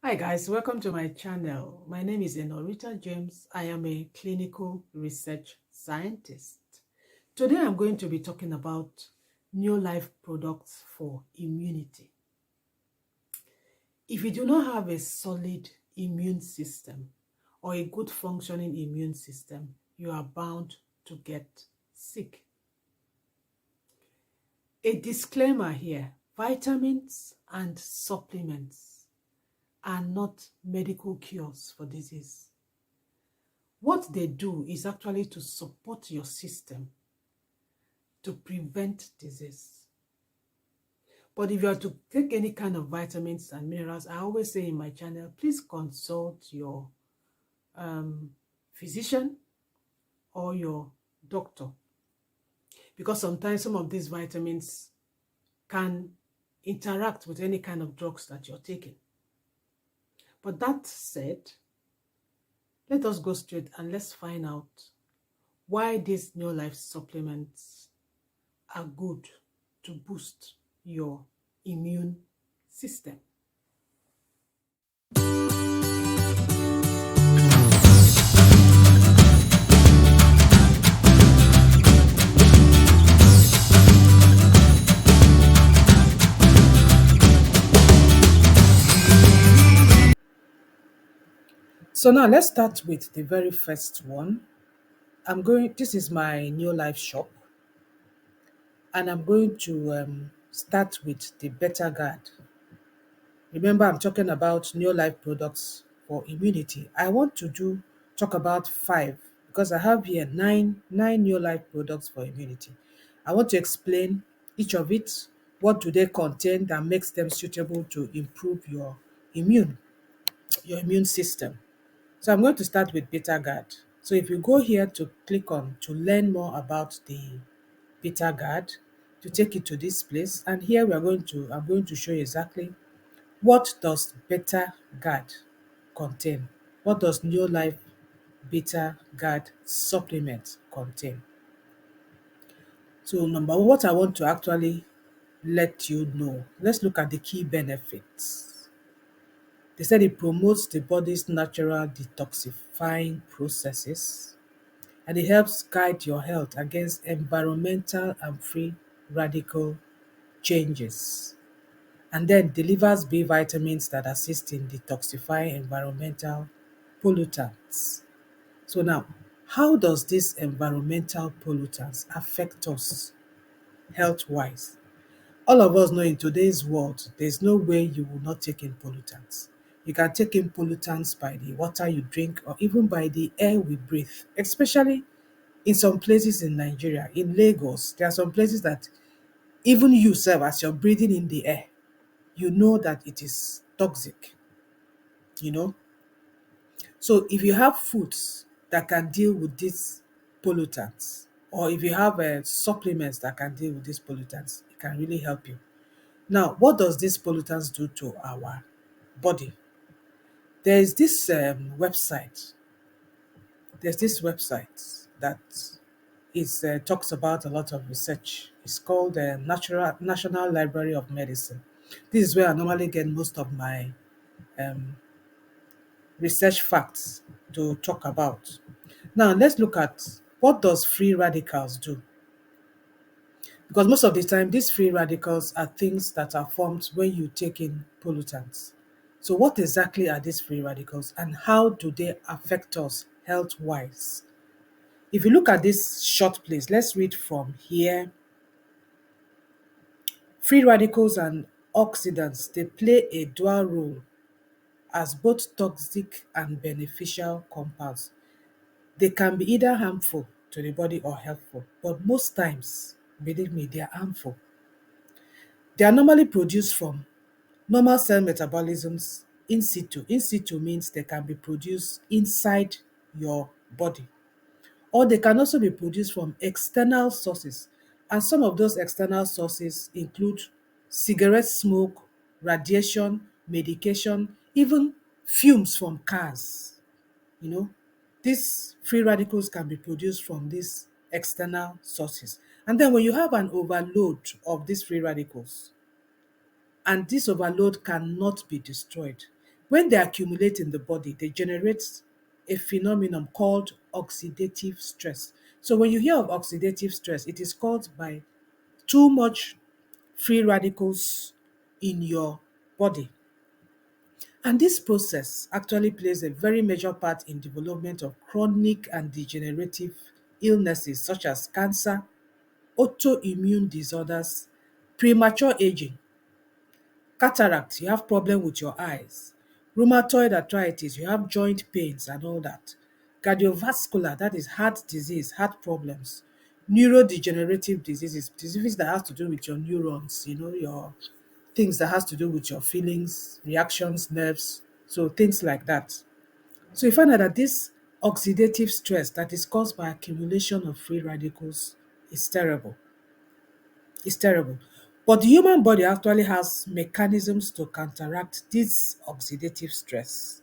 Hi guys, welcome to my channel. My name is Enorita James. I am a clinical research scientist. Today I'm going to be talking about new life products for immunity. If you do not have a solid immune system or a good functioning immune system, you are bound to get sick. A disclaimer here, vitamins and supplements are not medical cures for disease. What they do is actually to support your system to prevent disease. But if you are to take any kind of vitamins and minerals, I always say in my channel, please consult your physician or your doctor. Because sometimes some of these vitamins can interact with any kind of drugs that you're taking. But that said, let us go straight and let's find out why these new life supplements are good to boost your immune system. So now let's start with the very first one. This is my new life shop, and I'm going to start with the Better Guard. Remember, I'm talking about new life products for immunity. I want to talk about five because I have here nine new life products for immunity. I want to explain each of it. What do they contain that makes them suitable to improve your immune system? So I'm going to start with Beta Guard. So if you go here to click on to learn more about the Beta Guard, to take you to this place, and here I'm going to show you exactly what does Beta Guard contain. What does New Life Beta Guard supplement contain? So number one, what I want to actually let you know, let's look at the key benefits. They said it promotes the body's natural detoxifying processes, and it helps guide your health against environmental and free radical changes, and then delivers B vitamins that assist in detoxifying environmental pollutants. So now, how does this environmental pollutants affect us health-wise? All of us know in today's world, there's no way you will not take in pollutants. You can take in pollutants by the water you drink or even by the air we breathe, especially in some places in Nigeria, in Lagos. There are some places that even you yourself, as you're breathing in the air, you know that it is toxic, you know. So if you have foods that can deal with these pollutants, or if you have supplements that can deal with these pollutants, it can really help you. Now, what does these pollutants do to our body? There is this website. There's this website that is talks about a lot of research. It's called National Library of Medicine. This is where I normally get most of my um, research facts to talk about. Now, let's look at what does free radicals do? Because most of the time, these free radicals are things that are formed when you take in pollutants. So what exactly are these free radicals and how do they affect us health-wise? If you look at this short place, let's read from here. Free radicals and oxidants, they play a dual role as both toxic and beneficial compounds. They can be either harmful to the body or helpful, but most times, believe me, they are harmful. They are normally produced from normal cell metabolisms in situ. In situ means they can be produced inside your body, or they can also be produced from external sources. And some of those external sources include cigarette smoke, radiation, medication, even fumes from cars. You know, these free radicals can be produced from these external sources. And then when you have an overload of these free radicals, and this overload cannot be destroyed, When they accumulate in the body, they generate a phenomenon called oxidative stress. So when you hear of oxidative stress, it is caused by too much free radicals in your body. And this process actually plays a very major part in development of chronic and degenerative illnesses such as cancer, autoimmune disorders, premature aging, cataract, you have problem with your eyes, rheumatoid arthritis, you have joint pains and all that, cardiovascular, that is heart disease, heart problems, neurodegenerative diseases, diseases that has to do with your neurons, your things that has to do with your feelings, reactions, nerves, so things like that. So you find out that this oxidative stress that is caused by accumulation of free radicals is terrible. It's terrible. But the human body actually has mechanisms to counteract this oxidative stress.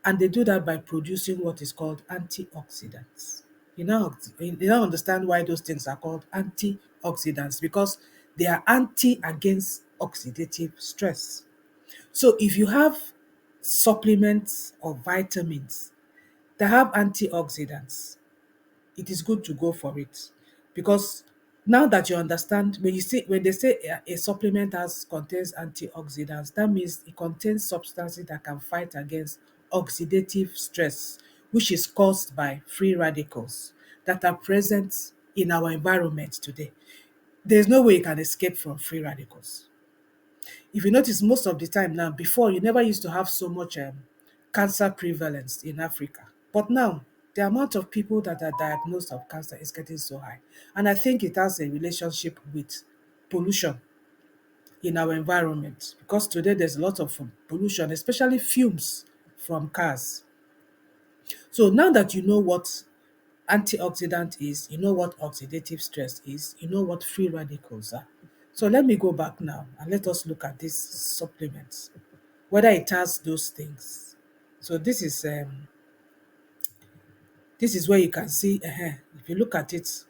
And they do that by producing what is called antioxidants. You now understand why those things are called antioxidants, because they are anti against oxidative stress. So if you have supplements or vitamins that have antioxidants, it is good to go for it, because now that you understand, when they say a supplement has contains antioxidants, that means it contains substances that can fight against oxidative stress, which is caused by free radicals that are present in our environment today. There's no way you can escape from free radicals. If you notice, most of the time now, before, you never used to have so much cancer prevalence in Africa. But now, the amount of people that are diagnosed of cancer is getting so high. And I think it has a relationship with pollution in our environment, because today there's a lot of pollution, especially fumes from cars. So now that you know what antioxidant is, you know what oxidative stress is, you know what free radicals are. So let me go back now and let us look at these supplements, whether it has those things. So this is where you can see, if you look at it,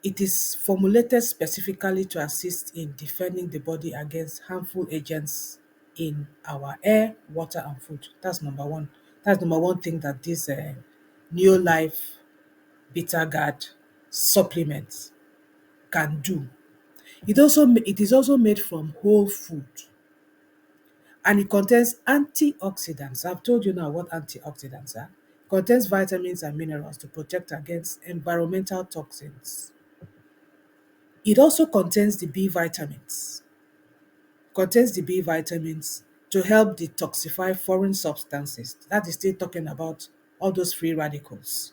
it is formulated specifically to assist in defending the body against harmful agents in our air, water, and food. That's number one. That's number one thing that this Neo Life Bitter Guard supplement can do. It is also made from whole food, and it contains antioxidants. I've told you now what antioxidants are. It contains vitamins and minerals to protect against environmental toxins. It also contains the B vitamins. Contains the B vitamins to help detoxify foreign substances. That is still talking about all those free radicals.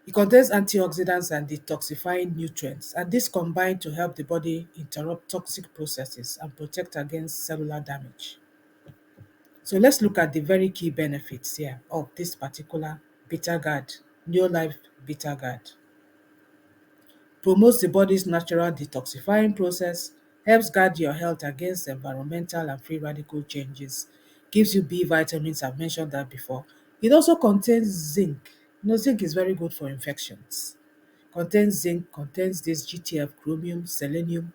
It contains antioxidants and detoxifying nutrients, and this combine to help the body interrupt toxic processes and protect against cellular damage. So let's look at the very key benefits here of this particular Bitter Guard, New Life Bitter Guard. Promotes the body's natural detoxifying process, helps guard your health against environmental and free radical changes, gives you B vitamins, I've mentioned that before. It also contains zinc. Zinc is very good for infections. Contains zinc, contains this GTF, chromium, selenium.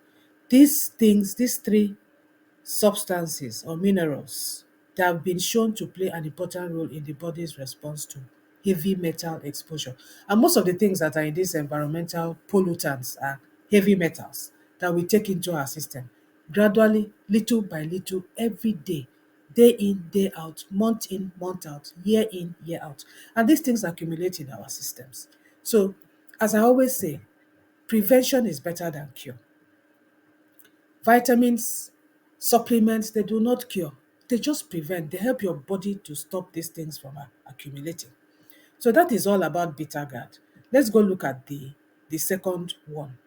These things, these three substances or minerals, that have been shown to play an important role in the body's response to heavy metal exposure. And most of the things that are in these environmental pollutants are heavy metals that we take into our system gradually, little by little, every day in, day out, month in, month out, year in, year out. And these things accumulate in our systems. So, as I always say, prevention is better than cure. Vitamins, supplements, they do not cure. They just prevent. They help your body to stop these things from accumulating. So that is all about bitter guard. Let's go look at the second one.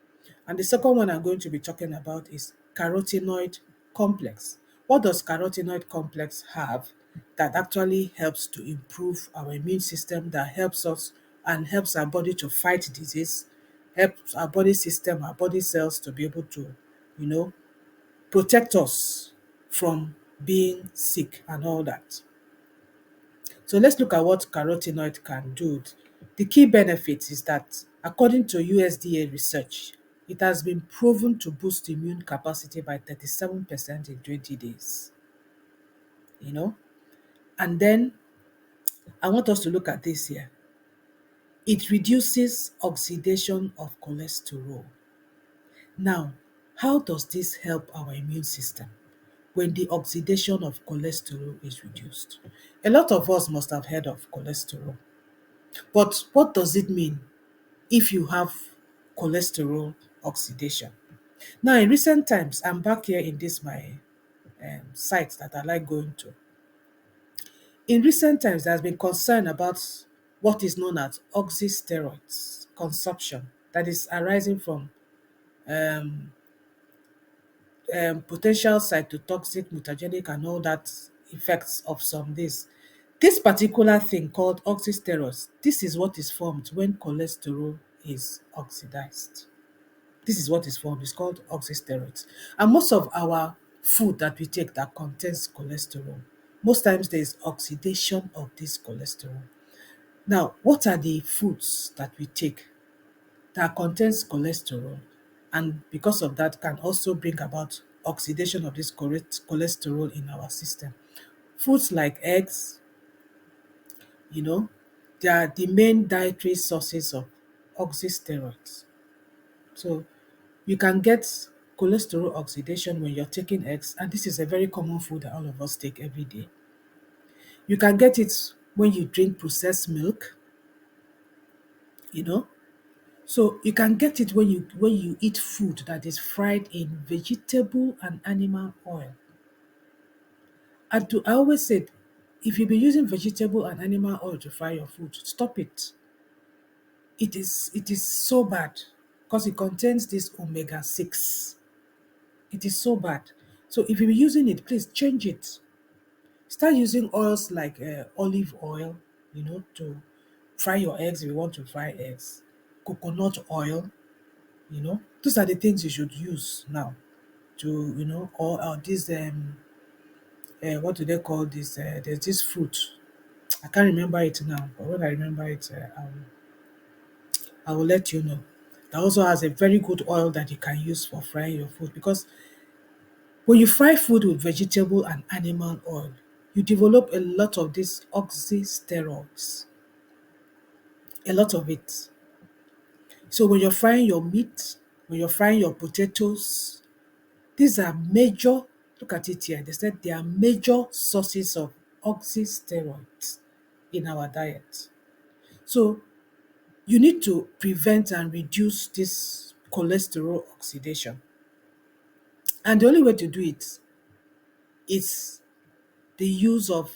And the second one I'm going to be talking about is carotenoid complex. What does carotenoid complex have that actually helps to improve our immune system, that helps us and helps our body to fight disease, helps our body system, our body cells to be able to, you know, protect us from being sick and all that. So let's look at what carotenoid can do. The key benefits is that according to USDA research, It has been proven to boost immune capacity by 37% in 20 days, you know? And then I want us to look at this here. It reduces oxidation of cholesterol. Now, how does this help our immune system when the oxidation of cholesterol is reduced? A lot of us must have heard of cholesterol, but what does it mean if you have cholesterol oxidation? Now, in recent times, I'm back here in this my site that I like going to. In recent times, there has been concern about what is known as oxysteroids consumption that is arising from um, potential cytotoxic, mutagenic, and all that effects of some days. This particular thing called oxysteroids, this is what is formed when cholesterol is oxidized. This is what is formed. It's called oxysteroids. And most of our food that we take that contains cholesterol, most times there is oxidation of this cholesterol. Now, what are the foods that we take that contains cholesterol, and because of that can also bring about oxidation of this cholesterol in our system? Foods like eggs, you know, they are the main dietary sources of oxysteroids. So you can get cholesterol oxidation when you're taking eggs, and this is a very common food that all of us take every day. You can get it when you drink processed milk, you know. So you can get it when you eat food that is fried in vegetable and animal oil. I always said, if you've been using vegetable and animal oil to fry your food, stop it. It is so bad because it contains this omega 6. It is so bad. So if you're using it, please change it. Start using oils like olive oil, to fry your eggs if you want to fry eggs. Coconut oil, those are the things you should use now to, or this, what do they call this? There's this fruit. I can't remember it now, but when I remember it, I will let you know. That also has a very good oil that you can use for frying your food, because when you fry food with vegetable and animal oil, you develop a lot of these oxysteroids, a lot of it. So when you're frying your meat, when you're frying your potatoes, these are major, look at it here, they said they are major sources of oxysteroids in our diet. So you need to prevent and reduce this cholesterol oxidation. And the only way to do it is the use of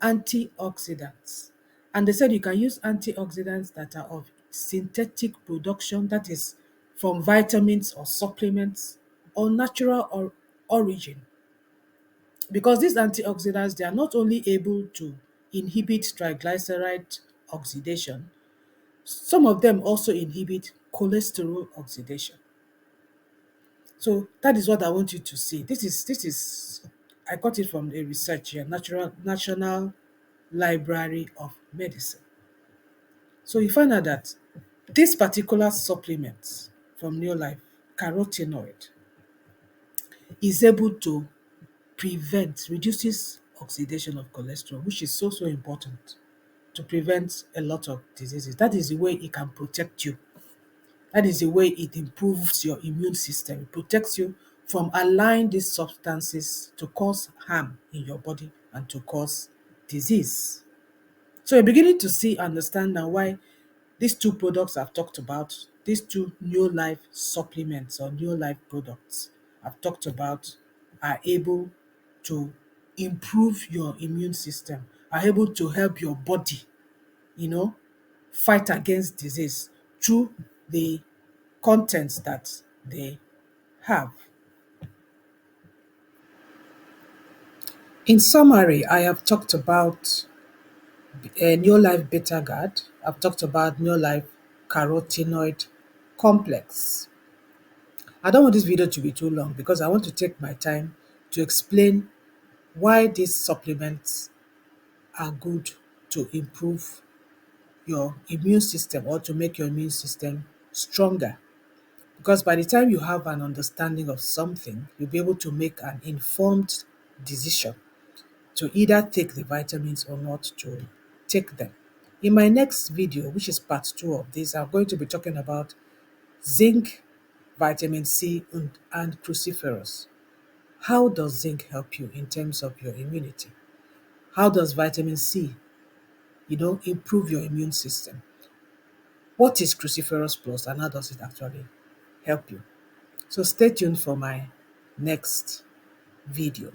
antioxidants. And they said you can use antioxidants that are of synthetic production, that is from vitamins or supplements, or natural or origin. Because these antioxidants, they are not only able to inhibit triglyceride oxidation, some of them also inhibit cholesterol oxidation. So that is what I want you to see. This is I got it from a research here, National Library of Medicine. So you find out that this particular supplement from New Life, carotenoid, is able to reduces oxidation of cholesterol, which is so, so important to prevent a lot of diseases. That is the way it can protect you. That is the way it improves your immune system. It protects you from allowing these substances to cause harm in your body and to cause disease. So you're beginning to see, understand now why these two products I've talked about, these two new life supplements or new life products I've talked about, are able to improve your immune system, are able to help your body, you know, fight against disease through the contents that they have. In summary, I have talked about New Life Beta Guard. I've talked about New Life Carotenoid Complex. I don't want this video to be too long because I want to take my time to explain why these supplements are good to improve your immune system or to make your immune system stronger. Because by the time you have an understanding of something, you'll be able to make an informed decision to either take the vitamins or not to take them. In my next video, which is part 2 of this, I'm going to be talking about zinc, vitamin C, and cruciferous. How does zinc help you in terms of your immunity? How does vitamin C, improve your immune system? What is cruciferous plus and how does it actually help you? So stay tuned for my next video.